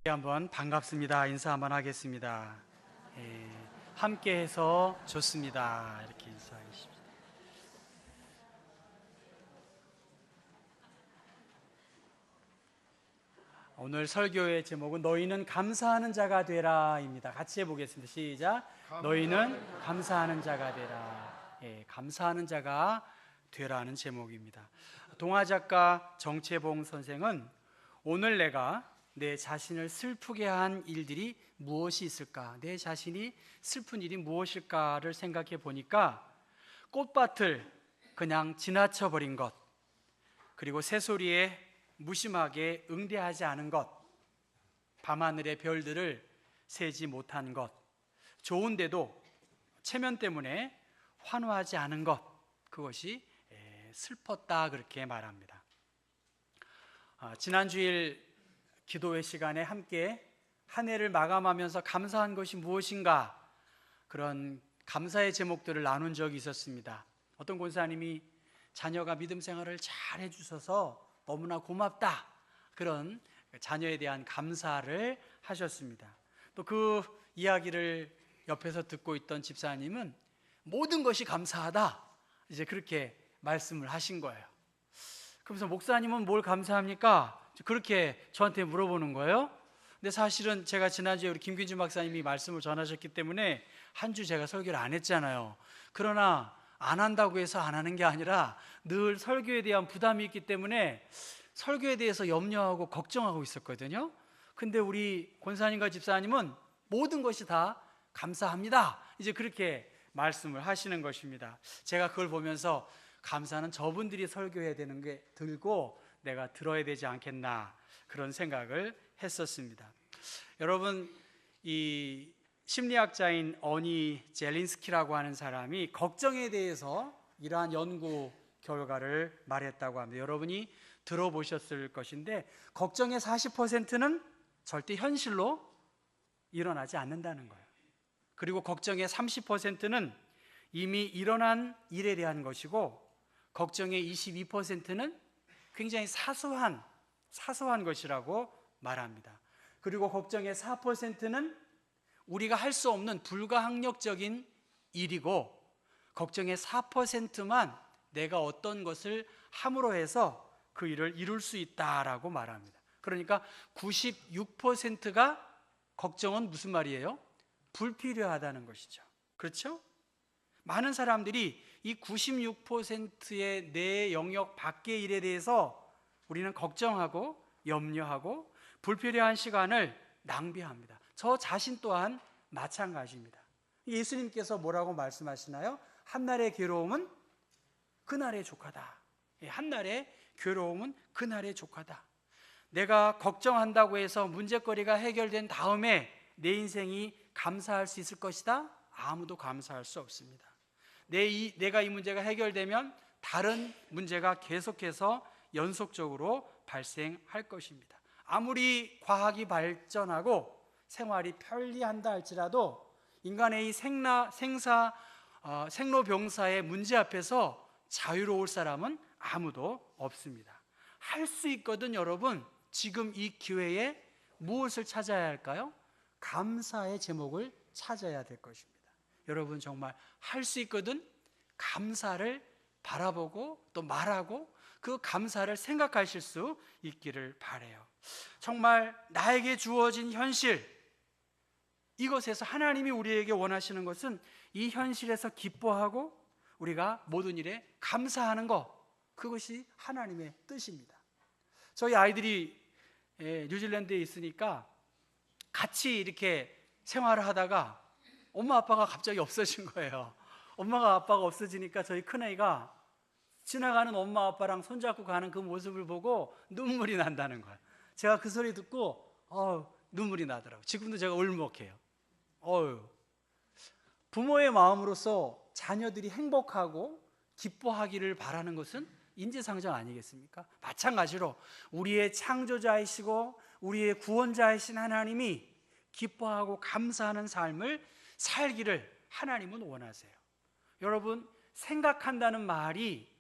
한번 반갑습니다. 인사 한번 하겠습니다. 함께해서 좋습니다. 이렇게 인사하겠습니다. 오늘 설교의 제목은 너희는 감사하는 자가 되라입니다. 같이 해보겠습니다. 시작. 너희는 감사하는 자가 되라. 감사하는 자가 되라는 제목입니다. 동화작가 정채봉 선생은 오늘 내가 내 자신을 슬프게 한 일들이 무엇이 있을까? 내 자신이 슬픈 일이 무엇일까를 생각해 보니까 꽃밭을 그냥 지나쳐 버린 것, 그리고 새소리에 무심하게 응대하지 않은 것, 밤하늘의 별들을 세지 못한 것, 좋은데도 체면 때문에 환호하지 않은 것, 그것이 슬펐다 그렇게 말합니다. 지난 주일 기도회 시간에 함께 한 해를 마감하면서 감사한 것이 무엇인가, 그런 감사의 제목들을 나눈 적이 있었습니다. 어떤 권사님이 자녀가 믿음 생활을 잘 해주셔서 너무나 고맙다, 그런 자녀에 대한 감사를 하셨습니다. 또 그 이야기를 옆에서 듣고 있던 집사님은 모든 것이 감사하다, 이제 그렇게 말씀을 하신 거예요. 그러면서 목사님은 뭘 감사합니까? 그렇게 저한테 물어보는 거예요. 근데 사실은 제가 지난주에 우리 김균주 박사님이 말씀을 전하셨기 때문에 한 주 제가 설교를 안 했잖아요. 그러나 안 한다고 해서 안 하는 게 아니라 늘 설교에 대한 부담이 있기 때문에 설교에 대해서 염려하고 걱정하고 있었거든요. 근데 우리 권사님과 집사님은 모든 것이 다 감사합니다, 이제 그렇게 말씀을 하시는 것입니다. 제가 그걸 보면서 감사는 저분들이 설교해야 되는 게 들고 내가 들어야 되지 않겠나, 그런 생각을 했었습니다. 여러분, 이 심리학자인 어니 젤린스키라고 하는 사람이 걱정에 대해서 이러한 연구 결과를 말했다고 합니다. 여러분이 들어보셨을 것인데, 걱정의 40%는 절대 현실로 일어나지 않는다는 거예요. 그리고 걱정의 30%는 이미 일어난 일에 대한 것이고, 걱정의 22%는 굉장히 사소한 것이라고 말합니다. 그리고 걱정의 4%는 우리가 할 수 없는 불가항력적인 일이고, 걱정의 4%만 내가 어떤 것을 함으로 해서 그 일을 이룰 수 있다라고 말합니다. 그러니까 96%가 걱정은 무슨 말이에요? 불필요하다는 것이죠. 그렇죠? 많은 사람들이 이 96%의 내 영역 밖의 일에 대해서 우리는 걱정하고 염려하고 불필요한 시간을 낭비합니다. 저 자신 또한 마찬가지입니다. 예수님께서 뭐라고 말씀하시나요? 한날의 괴로움은 그날의 족하다. 한날의 괴로움은 그날의 족하다. 내가 걱정한다고 해서 문제거리가 해결된 다음에 내 인생이 감사할 수 있을 것이다? 아무도 감사할 수 없습니다. 내가 이 문제가 해결되면 다른 문제가 계속해서 연속적으로 발생할 것입니다. 아무리 과학이 발전하고 생활이 편리한다 할지라도 인간의 이 생로병사의 문제 앞에서 자유로울 사람은 아무도 없습니다. 할 수 있거든. 여러분, 지금 이 기회에 무엇을 찾아야 할까요? 감사의 제목을 찾아야 될 것입니다. 여러분, 정말 할 수 있거든. 감사를 바라보고 또 말하고 그 감사를 생각하실 수 있기를 바라요. 정말 나에게 주어진 현실, 이것에서 하나님이 우리에게 원하시는 것은 이 현실에서 기뻐하고 우리가 모든 일에 감사하는 것, 그것이 하나님의 뜻입니다. 저희 아이들이 뉴질랜드에 있으니까 같이 이렇게 생활을 하다가 엄마 아빠가 갑자기 없어진 거예요. 엄마가 아빠가 없어지니까 저희 큰애가 지나가는 엄마 아빠랑 손잡고 가는 그 모습을 보고 눈물이 난다는 거예요. 제가 그 소리 듣고 눈물이 나더라고요. 지금도 제가 울먹해요. 부모의 마음으로서 자녀들이 행복하고 기뻐하기를 바라는 것은 인지상정 아니겠습니까? 마찬가지로 우리의 창조자이시고 우리의 구원자이신 하나님이 기뻐하고 감사하는 삶을 살기를 하나님은 원하세요. 여러분, 생각한다는 말이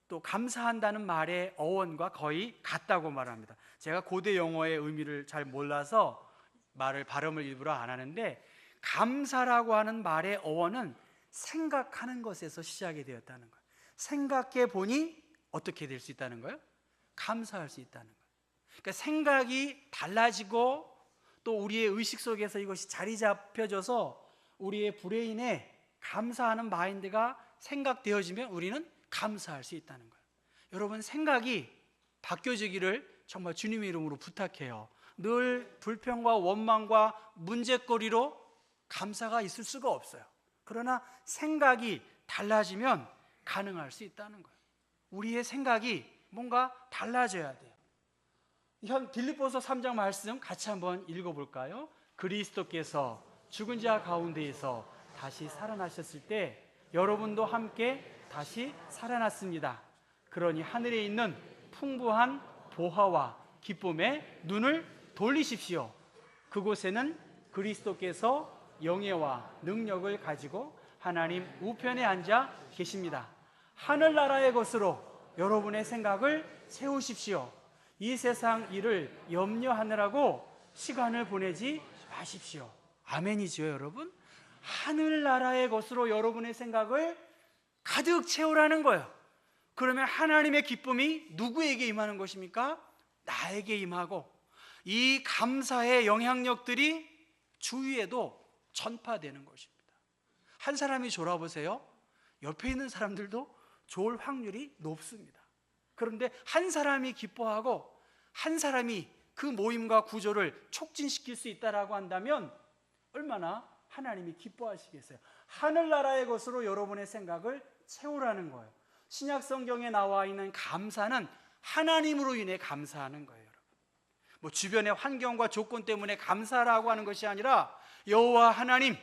또 감사한다는 말의 어원과 거의 같다고 말합니다. 제가 고대 영어의 의미를 잘 몰라서 발음을 일부러 안 하는데, 감사라고 하는 말의 어원은 생각하는 것에서 시작이 되었다는 거예요. 생각해 보니 어떻게 될 수 있다는 거예요? 감사할 수 있다는 거예요. 그러니까 생각이 달라지고 또 우리의 의식 속에서 이것이 자리 잡혀져서 우리의 브레인에 감사하는 마인드가 생각되어지면 우리는 감사할 수 있다는 거예요. 여러분, 생각이 바뀌어지기를 정말 주님의 이름으로 부탁해요. 늘 불평과 원망과 문제거리로 감사가 있을 수가 없어요. 그러나 생각이 달라지면 가능할 수 있다는 거예요. 우리의 생각이 뭔가 달라져야 돼요. 빌립보서 3장 말씀 같이 한번 읽어볼까요? 그리스도께서 죽은 자 가운데에서 다시 살아나셨을 때 여러분도 함께 다시 살아났습니다. 그러니 하늘에 있는 풍부한 보화와 기쁨에 눈을 돌리십시오. 그곳에는 그리스도께서 영예와 능력을 가지고 하나님 우편에 앉아 계십니다. 하늘나라의 것으로 여러분의 생각을 세우십시오. 이 세상 일을 염려하느라고 시간을 보내지 마십시오. 아멘이죠, 여러분? 하늘나라의 것으로 여러분의 생각을 가득 채우라는 거예요. 그러면 하나님의 기쁨이 누구에게 임하는 것입니까? 나에게 임하고 이 감사의 영향력들이 주위에도 전파되는 것입니다. 한 사람이 졸아보세요. 옆에 있는 사람들도 좋을 확률이 높습니다. 그런데 한 사람이 기뻐하고 한 사람이 그 모임과 구조를 촉진시킬 수 있다라고 한다면 얼마나 하나님이 기뻐하시겠어요. 하늘나라의 것으로 여러분의 생각을 채우라는 거예요. 신약 성경에 나와 있는 감사는 하나님으로 인해 감사하는 거예요, 여러분. 뭐 주변의 환경과 조건 때문에 감사라고 하는 것이 아니라 여호와 하나님,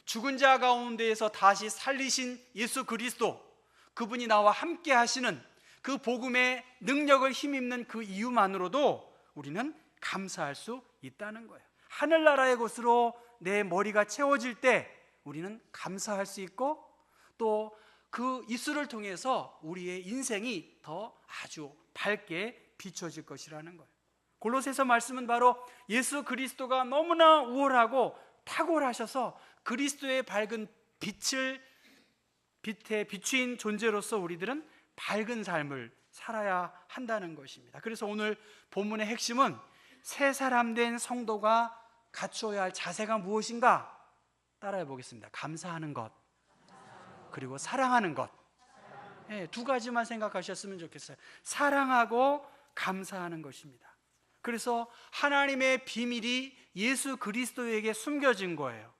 죽은 자 가운데에서 다시 살리신 예수 그리스도, 그분이 나와 함께 하시는 그 복음의 능력을 힘입는 그 이유만으로도 우리는 감사할 수 있다는 거예요. 하늘나라의 것으로 내 머리가 채워질 때 우리는 감사할 수 있고 또 그 이수를 통해서 우리의 인생이 더 아주 밝게 비춰질 것이라는 거예요. 골로새서 말씀은 바로 예수 그리스도가 너무나 우월하고 탁월하셔서 그리스도의 밝은 빛에 비추인 존재로서 우리들은 밝은 삶을 살아야 한다는 것입니다. 그래서 오늘 본문의 핵심은 새 사람 된 성도가 갖추어야 할 자세가 무엇인가? 따라해 보겠습니다. 감사하는 것, 그리고 사랑하는 것. 두 가지만 생각하셨으면 좋겠어요. 사랑하고 감사하는 것입니다. 그래서 하나님의 비밀이 예수 그리스도에게 숨겨진 거예요.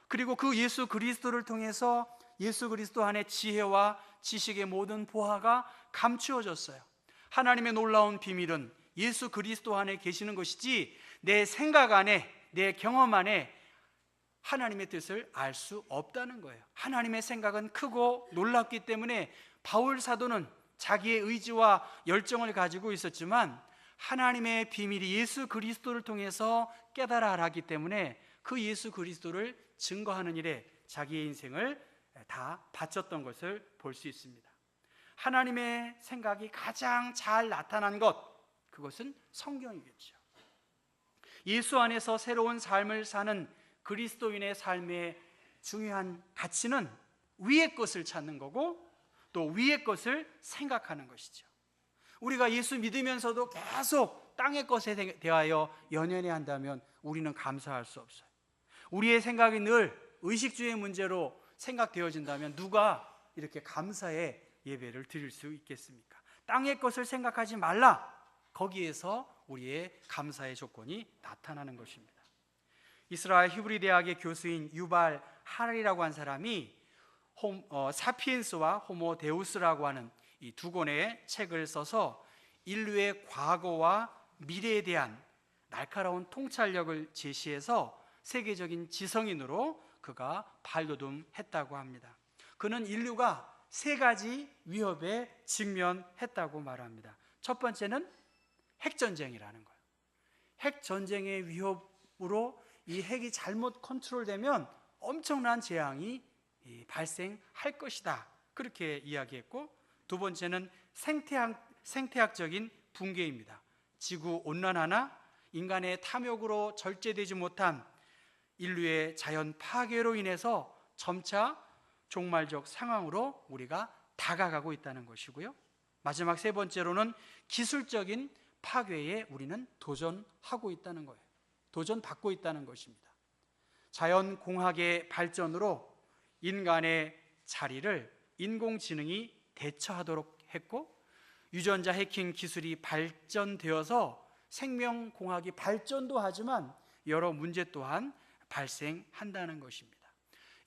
그리고 그 예수 그리스도를 통해서 예수 그리스도 안에 지혜와 지식의 모든 보화가 감추어졌어요. 하나님의 놀라운 비밀은 예수 그리스도 안에 계시는 것이지 내 생각 안에, 내 경험 안에 하나님의 뜻을 알 수 없다는 거예요. 하나님의 생각은 크고 놀랍기 때문에 바울 사도는 자기의 의지와 열정을 가지고 있었지만 하나님의 비밀이 예수 그리스도를 통해서 깨달아 알았기 때문에 그 예수 그리스도를 증거하는 일에 자기의 인생을 다 바쳤던 것을 볼 수 있습니다. 하나님의 생각이 가장 잘 나타난 것, 그것은 성경이겠죠. 예수 안에서 새로운 삶을 사는 그리스도인의 삶의 중요한 가치는 위의 것을 찾는 거고 또 위의 것을 생각하는 것이죠. 우리가 예수 믿으면서도 계속 땅의 것에 대하여 연연해 한다면 우리는 감사할 수 없어요. 우리의 생각이 늘 의식주의 문제로 생각되어진다면 누가 이렇게 감사의 예배를 드릴 수 있겠습니까? 땅의 것을 생각하지 말라. 거기에서 우리의 감사의 조건이 나타나는 것입니다. 이스라엘 히브리 대학의 교수인 유발 하랄이라고 한 사람이 사피엔스와 호모 데우스라고 하는 이 두 권의 책을 써서 인류의 과거와 미래에 대한 날카로운 통찰력을 제시해서 세계적인 지성인으로 그가 발돋움했다고 합니다. 그는 인류가 세 가지 위협에 직면했다고 말합니다. 첫 번째는 핵전쟁이라는 거예요. 핵전쟁의 위협으로 이 핵이 잘못 컨트롤되면 엄청난 재앙이 발생할 것이다. 그렇게 이야기했고, 두 번째는 생태학적인 붕괴입니다. 지구 온난화나 인간의 탐욕으로 절제되지 못한 인류의 자연 파괴로 인해서 점차 종말적 상황으로 우리가 다가가고 있다는 것이고요. 마지막 세 번째로는 기술적인 파괴에 우리는 도전하고 있다는 거예요. 도전받고 있다는 것입니다. 자연공학의 발전으로 인간의 자리를 인공지능이 대처하도록 했고, 유전자 해킹 기술이 발전되어서 생명공학이 발전도 하지만 여러 문제 또한 발생한다는 것입니다.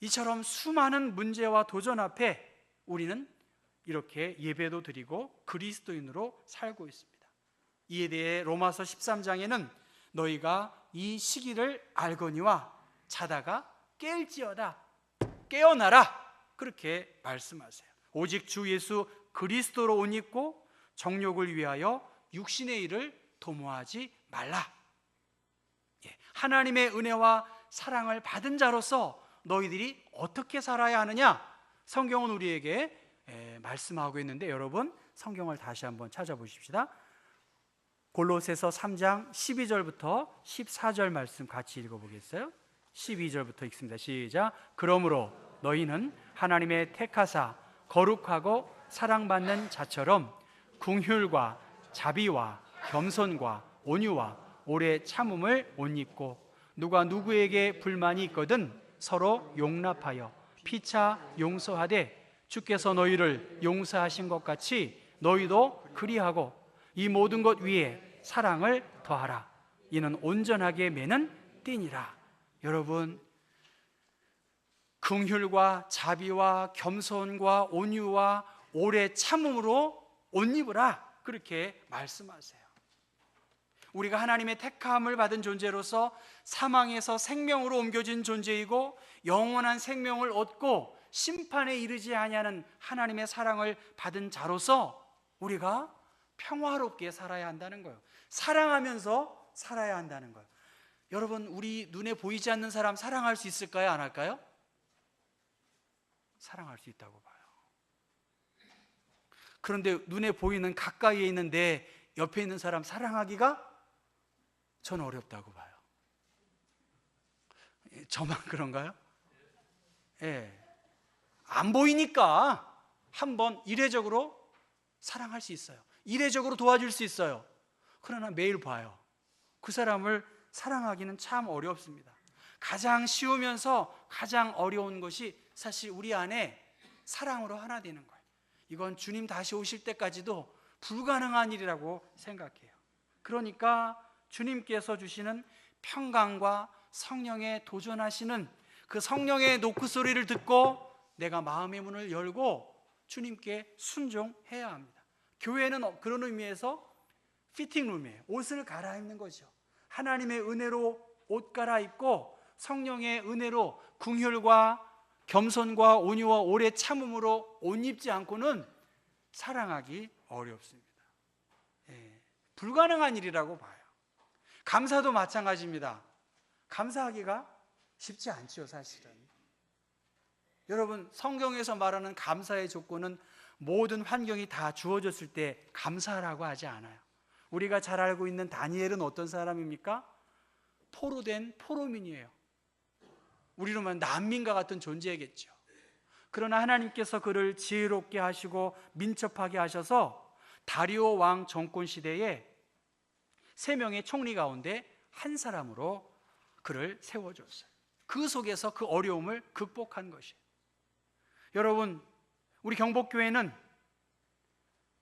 이처럼 수많은 문제와 도전 앞에 우리는 이렇게 예배도 드리고 그리스도인으로 살고 있습니다. 이에 대해 로마서 13장에는 너희가 이 시기를 알거니와 자다가 깰지어다, 깨어나라, 그렇게 말씀하세요. 오직 주 예수 그리스도로 옷 입고 정욕을 위하여 육신의 일을 도모하지 말라. 하나님의 은혜와 사랑을 받은 자로서 너희들이 어떻게 살아야 하느냐, 성경은 우리에게 말씀하고 있는데, 여러분 성경을 다시 한번 찾아보십시다. 골로새서 3장 12절부터 14절 말씀 같이 읽어보겠어요? 12절부터 읽습니다. 시작. 그러므로 너희는 하나님의 택하사 거룩하고 사랑받는 자처럼 긍휼과 자비와 겸손과 온유와 오래 참음을 옷 입고, 누가 누구에게 불만이 있거든 서로 용납하여 피차 용서하되 주께서 너희를 용서하신 것 같이 너희도 그리하고 이 모든 것 위에 사랑을 더하라. 이는 온전하게 매는 띠니라. 여러분, 긍휼과 자비와 겸손과 온유와 오래 참음으로 옷 입으라, 그렇게 말씀하세요. 우리가 하나님의 택함을 받은 존재로서 사망에서 생명으로 옮겨진 존재이고, 영원한 생명을 얻고 심판에 이르지 아니하는 하나님의 사랑을 받은 자로서 우리가 평화롭게 살아야 한다는 거예요. 사랑하면서 살아야 한다는 거예요. 여러분, 우리 눈에 보이지 않는 사람 사랑할 수 있을까요? 안 할까요? 사랑할 수 있다고 봐요. 그런데 눈에 보이는 가까이에 있는데 옆에 있는 사람 사랑하기가 저는 어렵다고 봐요. 저만 그런가요? 예. 안 보이니까 한번 이례적으로 사랑할 수 있어요. 이례적으로 도와줄 수 있어요. 그러나 매일 봐요. 그 사람을 사랑하기는 참 어렵습니다. 가장 쉬우면서 가장 어려운 것이 사실 우리 안에 사랑으로 하나 되는 거예요. 이건 주님 다시 오실 때까지도 불가능한 일이라고 생각해요. 그러니까 주님께서 주시는 평강과 성령에 도전하시는 그 성령의 노크 소리를 듣고 내가 마음의 문을 열고 주님께 순종해야 합니다. 교회는 그런 의미에서 피팅룸이에요. 옷을 갈아입는 거죠. 하나님의 은혜로 옷 갈아입고 성령의 은혜로 긍휼과 겸손과 온유와 오래 참음으로 옷 입지 않고는 사랑하기 어렵습니다. 불가능한 일이라고 봐요. 감사도 마찬가지입니다. 감사하기가 쉽지 않죠, 사실은. 여러분, 성경에서 말하는 감사의 조건은 모든 환경이 다 주어졌을 때 감사하라고 하지 않아요. 우리가 잘 알고 있는 다니엘은 어떤 사람입니까? 포로된 포로민이에요. 우리로 말하면 난민과 같은 존재겠죠. 그러나 하나님께서 그를 지혜롭게 하시고 민첩하게 하셔서 다리오 왕 정권 시대에 3명의 총리 가운데 한 사람으로 그를 세워줬어요. 그 속에서 그 어려움을 극복한 것이에요. 여러분, 우리 경복교회는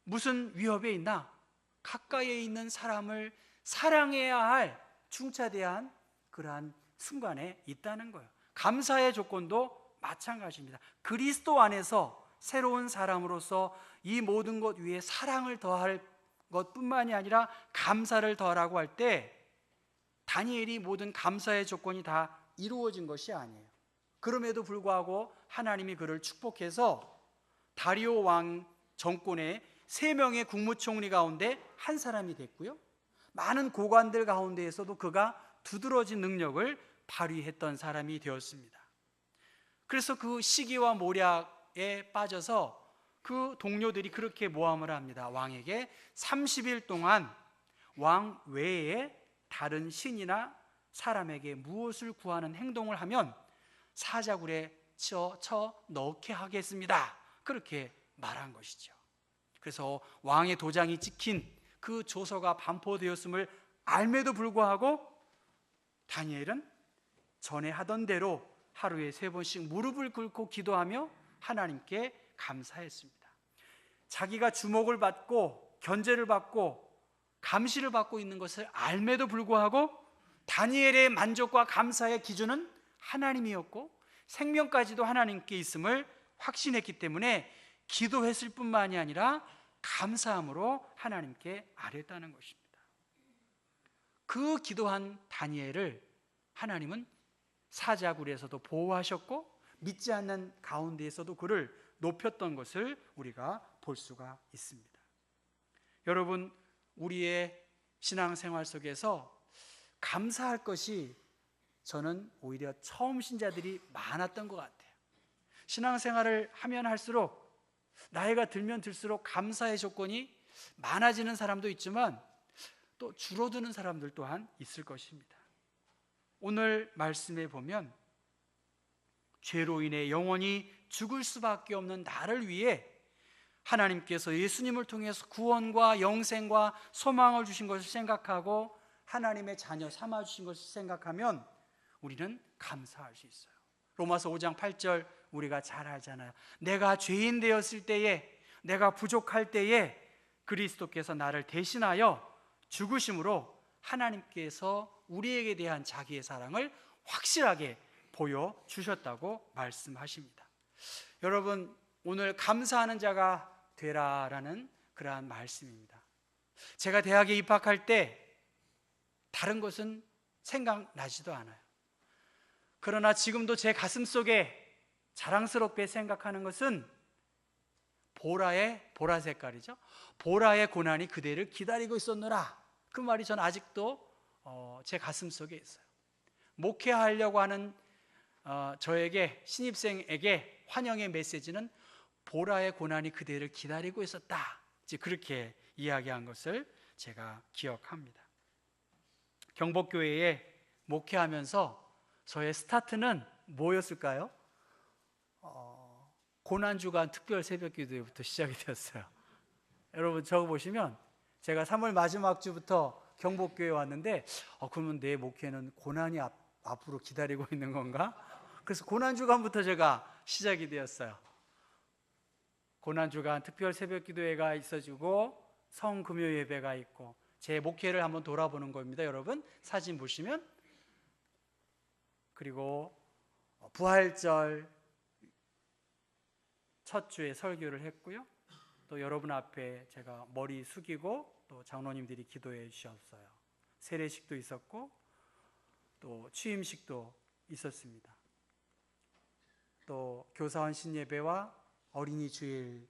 무슨 위협에 있나? 가까이에 있는 사람을 사랑해야 할, 중차대야 한 그러한 순간에 있다는 거예요. 감사의 조건도 마찬가지입니다. 그리스도 안에서 새로운 사람으로서 이 모든 것 위에 사랑을 더할 것뿐만이 아니라 감사를 더하라고 할 때 다니엘이 모든 감사의 조건이 다 이루어진 것이 아니에요. 그럼에도 불구하고 하나님이 그를 축복해서 다리오 왕 정권의 3명의 국무총리 가운데 한 사람이 됐고요, 많은 고관들 가운데에서도 그가 두드러진 능력을 발휘했던 사람이 되었습니다. 그래서 그 시기와 모략에 빠져서 그 동료들이 그렇게 모함을 합니다. 왕에게 30일 동안 왕 외에 다른 신이나 사람에게 무엇을 구하는 행동을 하면 사자굴에 쳐 넣게 하겠습니다. 그렇게 말한 것이죠. 그래서 왕의 도장이 찍힌 그 조서가 반포되었음을 알매도 불구하고 다니엘은 전에 하던 대로 하루에 3번씩 무릎을 꿇고 기도하며 하나님께 감사했습니다. 자기가 주목을 받고 견제를 받고 감시를 받고 있는 것을 알매도 불구하고 다니엘의 만족과 감사의 기준은 하나님이었고 생명까지도 하나님께 있음을 확신했기 때문에 기도했을 뿐만이 아니라 감사함으로 하나님께 아뢰었다는 것입니다. 그 기도한 다니엘을 하나님은 사자굴에서도 보호하셨고 믿지 않는 가운데에서도 그를 높였던 것을 우리가 볼 수가 있습니다. 여러분, 우리의 신앙생활 속에서 감사할 것이 저는 오히려 처음 신자들이 많았던 것 같아요. 신앙생활을 하면 할수록 나이가 들면 들수록 감사의 조건이 많아지는 사람도 있지만 또 줄어드는 사람들 또한 있을 것입니다. 오늘 말씀에 보면 죄로 인해 영원히 죽을 수밖에 없는 나를 위해 하나님께서 예수님을 통해서 구원과 영생과 소망을 주신 것을 생각하고 하나님의 자녀 삼아 주신 것을 생각하면 우리는 감사할 수 있어요. 로마서 5장 8절 우리가 잘 알잖아요. 내가 죄인 되었을 때에, 내가 부족할 때에 그리스도께서 나를 대신하여 죽으심으로 하나님께서 우리에게 대한 자기의 사랑을 확실하게 보여주셨다고 말씀하십니다. 여러분, 오늘 감사하는 자가 되라라는 그러한 말씀입니다. 제가 대학에 입학할 때 다른 것은 생각나지도 않아요. 그러나 지금도 제 가슴 속에 자랑스럽게 생각하는 것은 보라 색깔이죠. 보라의 고난이 그대를 기다리고 있었노라. 그 말이 전 아직도 제 가슴 속에 있어요. 목회하려고 하는 저에게, 신입생에게 환영의 메시지는 보라의 고난이 그대를 기다리고 있었다. 이제 그렇게 이야기한 것을 제가 기억합니다. 경복교회에 목회하면서 저의 스타트는 뭐였을까요? 고난주간 특별 새벽기도회부터 시작이 되었어요. 여러분 적어보시면 제가 3월 마지막 주부터 경복교회에 왔는데 그러면 내 목회는 고난이 앞으로 기다리고 있는 건가? 그래서 고난주간부터 제가 시작이 되었어요. 고난주간 특별 새벽기도회가 있어지고 성금요 예배가 있고 제 목회를 한번 돌아보는 겁니다. 여러분 사진 보시면, 그리고 부활절 첫 주에 설교를 했고요. 또 여러분 앞에 제가 머리 숙이고 또 장로님들이 기도해 주셨어요. 세례식도 있었고 또 취임식도 있었습니다. 또 교사원 신예배와 어린이 주일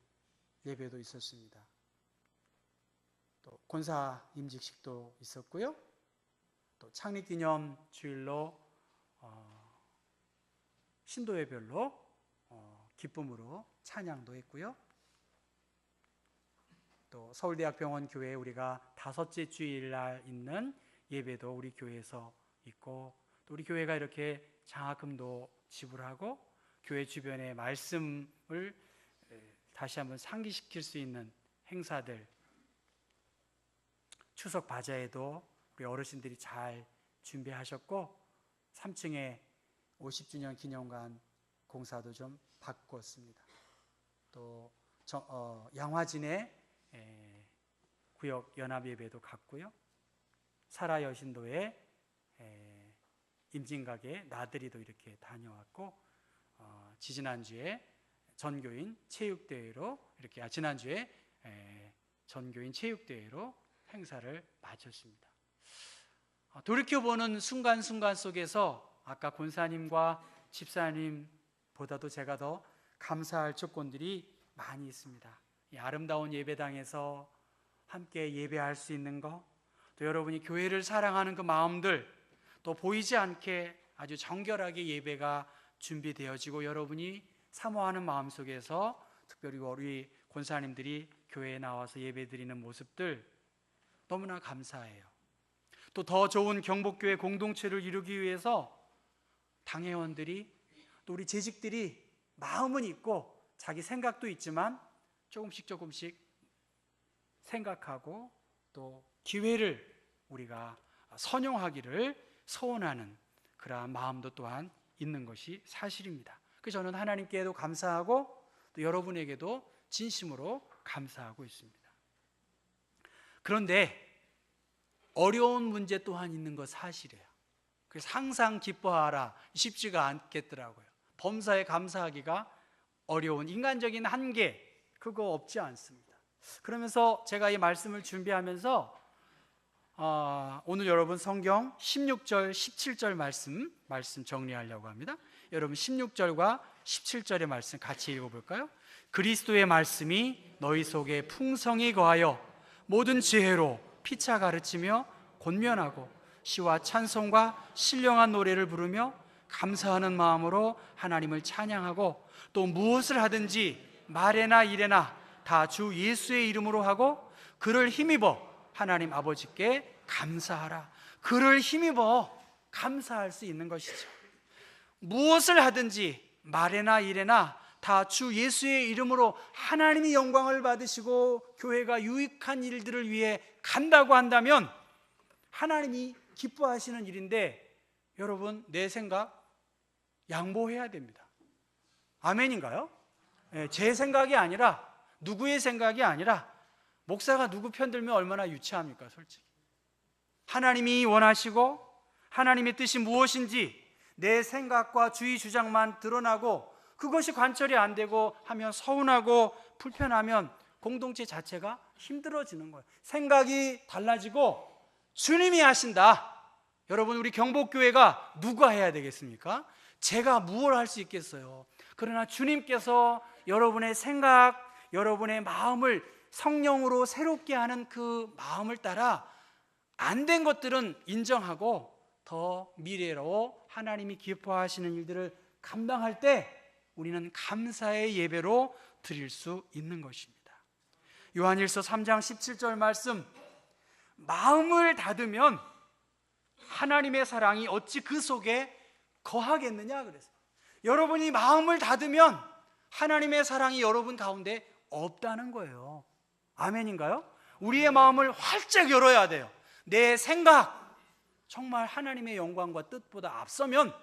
예배도 있었습니다. 또 권사 임직식도 있었고요. 또 창립기념 주일로 신도예별로 기쁨으로 찬양도 했고요. 또 서울대학병원 교회에 우리가 5째 주일날 있는 예배도 우리 교회에서 있고, 또 우리 교회가 이렇게 장학금도 지불하고 교회 주변의 말씀을 다시 한번 상기시킬 수 있는 행사들, 추석 바자회도 우리 어르신들이 잘 준비하셨고 3층에 50주년 기념관 공사도 좀 바꿨습니다. 또 양화진에 구역 연합 예배도 갔고요. 사라 여신도에 임진각에 나들이도 이렇게 다녀왔고, 지난주에 전교인 체육대회로 이렇게 지난주에 전교인 체육대회로 행사를 마쳤습니다. 돌이켜보는 순간순간 속에서 아까 권사님과 집사님보다도 제가 더 감사할 조건들이 많이 있습니다. 이 아름다운 예배당에서 함께 예배할 수 있는 것, 또 여러분이 교회를 사랑하는 그 마음들, 또 보이지 않게 아주 정결하게 예배가 준비되어지고 여러분이 사모하는 마음 속에서 특별히 우리 권사님들이 교회에 나와서 예배드리는 모습들 너무나 감사해요. 또 더 좋은 경복교회 공동체를 이루기 위해서 당회원들이 또 우리 재직들이 마음은 있고 자기 생각도 있지만 조금씩 생각하고 또 기회를 우리가 선용하기를 소원하는 그러한 마음도 또한 있는 것이 사실입니다. 그래서 저는 하나님께도 감사하고 또 여러분에게도 진심으로 감사하고 있습니다. 그런데 어려운 문제 또한 있는 것 사실이에요. 그래서 항상 기뻐하라 쉽지가 않겠더라고요. 범사에 감사하기가 어려운 인간적인 한계, 그거 없지 않습니다. 그러면서 제가 이 말씀을 준비하면서 오늘 여러분 성경 16절, 17절 말씀 정리하려고 합니다. 여러분 16절과 17절의 말씀 같이 읽어볼까요? 그리스도의 말씀이 너희 속에 풍성히 거하여 모든 지혜로 피차 가르치며 권면하고 시와 찬송과 신령한 노래를 부르며 감사하는 마음으로 하나님을 찬양하고 또 무엇을 하든지 말에나 일에나 다 주 예수의 이름으로 하고 그를 힘입어 하나님 아버지께 감사하라. 그를 힘입어 감사할 수 있는 것이죠. 무엇을 하든지 말에나 일에나 다 주 예수의 이름으로 하나님이 영광을 받으시고 교회가 유익한 일들을 위해 간다고 한다면 하나님이 기뻐하시는 일인데 여러분 내 생각 양보해야 됩니다. 아멘인가요? 제 생각이 아니라 누구의 생각이 아니라 목사가 누구 편들면 얼마나 유치합니까? 솔직히 하나님이 원하시고 하나님의 뜻이 무엇인지 내 생각과 주의 주장만 드러나고 그것이 관철이 안 되고 하면 서운하고 불편하면 공동체 자체가 힘들어지는 거예요. 생각이 달라지고 주님이 하신다. 여러분 우리 경복교회가 누가 해야 되겠습니까? 제가 무엇을 할 수 있겠어요? 그러나 주님께서 여러분의 생각, 여러분의 마음을 성령으로 새롭게 하는 그 마음을 따라 안 된 것들은 인정하고 더 미래로 하나님이 기뻐하시는 일들을 감당할 때 우리는 감사의 예배로 드릴 수 있는 것입니다. 요한일서 3장 17절 말씀, 마음을 닫으면 하나님의 사랑이 어찌 그 속에 거하겠느냐 그래서 여러분이 마음을 닫으면 하나님의 사랑이 여러분 가운데 없다는 거예요. 아멘인가요? 우리의 마음을 활짝 열어야 돼요. 내 생각 정말 하나님의 영광과 뜻보다 앞서면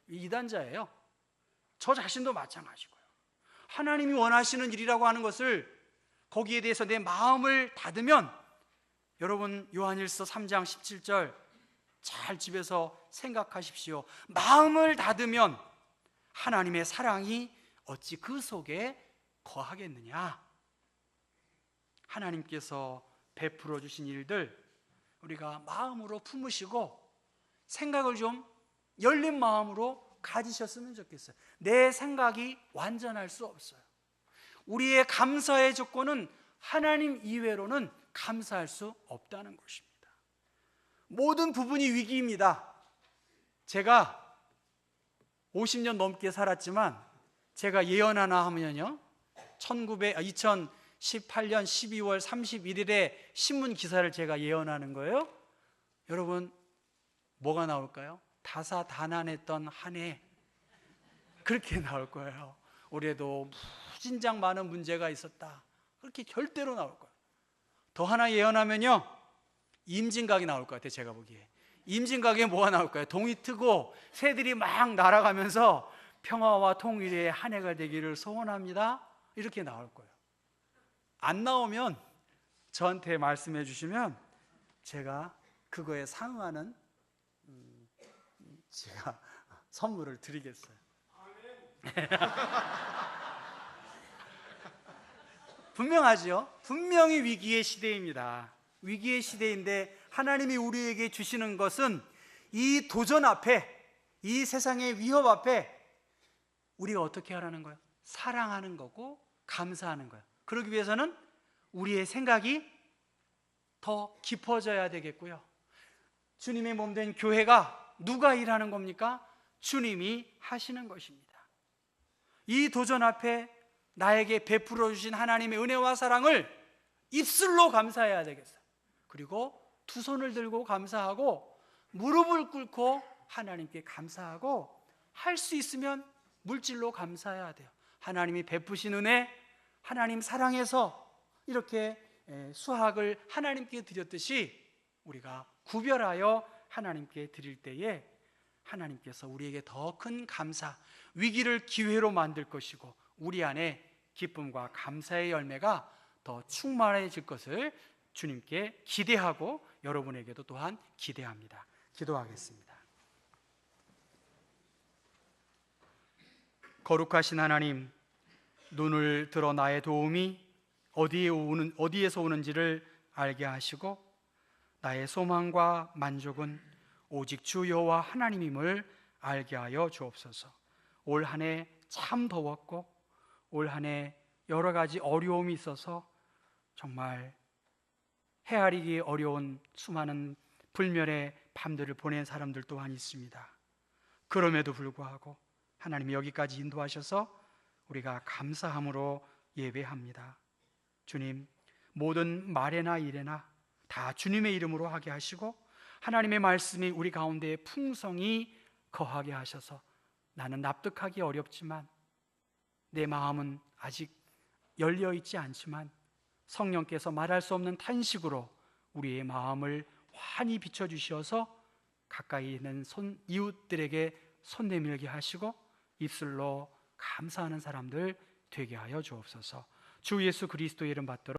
이단자예요. 저 자신도 마찬가지고요. 하나님이 원하시는 일이라고 하는 것을 거기에 대해서 내 마음을 닫으면 여러분 요한일서 3장 17절 잘 집에서 생각하십시오. 마음을 닫으면 하나님의 사랑이 어찌 그 속에 거하겠느냐. 하나님께서 베풀어 주신 일들 우리가 마음으로 품으시고 생각을 좀 열린 마음으로 가지셨으면 좋겠어요. 내 생각이 완전할 수 없어요. 우리의 감사의 조건은 하나님 이외로는 감사할 수 없다는 것입니다. 모든 부분이 위기입니다. 제가 50년 넘게 살았지만 제가 예언 하나 하면요 2018년 12월 31일에 신문 기사를 제가 예언하는 거예요. 여러분 뭐가 나올까요? 다사다난했던 한 해 그렇게 나올 거예요. 올해도 무진장 많은 문제가 있었다. 그렇게 절대로 나올 거예요. 더 하나 예언하면요 임진각이 나올 것 같아요. 제가 보기에 임진각에 뭐가 나올까요? 동이 트고 새들이 막 날아가면서 평화와 통일의 한 해가 되기를 소원합니다. 이렇게 나올 거예요. 안 나오면 저한테 말씀해 주시면 제가 그거에 상응하는 제가 선물을 드리겠어요. 분명하죠? 분명히 위기의 시대입니다. 위기의 시대인데 하나님이 우리에게 주시는 것은 이 도전 앞에, 이 세상의 위협 앞에 우리가 어떻게 하라는 거예요? 사랑하는 거고 감사하는 거예요. 그러기 위해서는 우리의 생각이 더 깊어져야 되겠고요. 주님의 몸된 교회가 누가 일하는 겁니까? 주님이 하시는 것입니다. 이 도전 앞에 나에게 베풀어 주신 하나님의 은혜와 사랑을 입술로 감사해야 되겠어요. 그리고 두 손을 들고 감사하고 무릎을 꿇고 하나님께 감사하고, 할 수 있으면 물질로 감사해야 돼요. 하나님이 베푸신 은혜, 하나님 사랑해서 이렇게 수학을 하나님께 드렸듯이 우리가 구별하여 하나님께 드릴 때에 하나님께서 우리에게 더 큰 감사, 위기를 기회로 만들 것이고 우리 안에 기쁨과 감사의 열매가 더 충만해질 것을 주님께 기대하고 여러분에게도 또한 기대합니다. 기도하겠습니다. 거룩하신 하나님, 눈을 들어 나의 도움이 어디에서 오는지를 알게 하시고 나의 소망과 만족은 오직 주 여호와 하나님임을 알게 하여 주옵소서. 올 한 해 참 더웠고 올 한 해 여러 가지 어려움이 있어서 정말 헤아리기 어려운 수많은 불면의 밤들을 보낸 사람들 또한 있습니다. 그럼에도 불구하고 하나님이 여기까지 인도하셔서 우리가 감사함으로 예배합니다. 주님, 모든 말에나 일에나 다 주님의 이름으로 하게 하시고 하나님의 말씀이 우리 가운데 풍성히 거하게 하셔서 나는 납득하기 어렵지만, 내 마음은 아직 열려있지 않지만 성령께서 말할 수 없는 탄식으로 우리의 마음을 환히 비춰주셔서 가까이 있는 이웃들에게 손 내밀게 하시고 입술로 감사하는 사람들 되게 하여 주옵소서. 주 예수 그리스도의 이름 받들어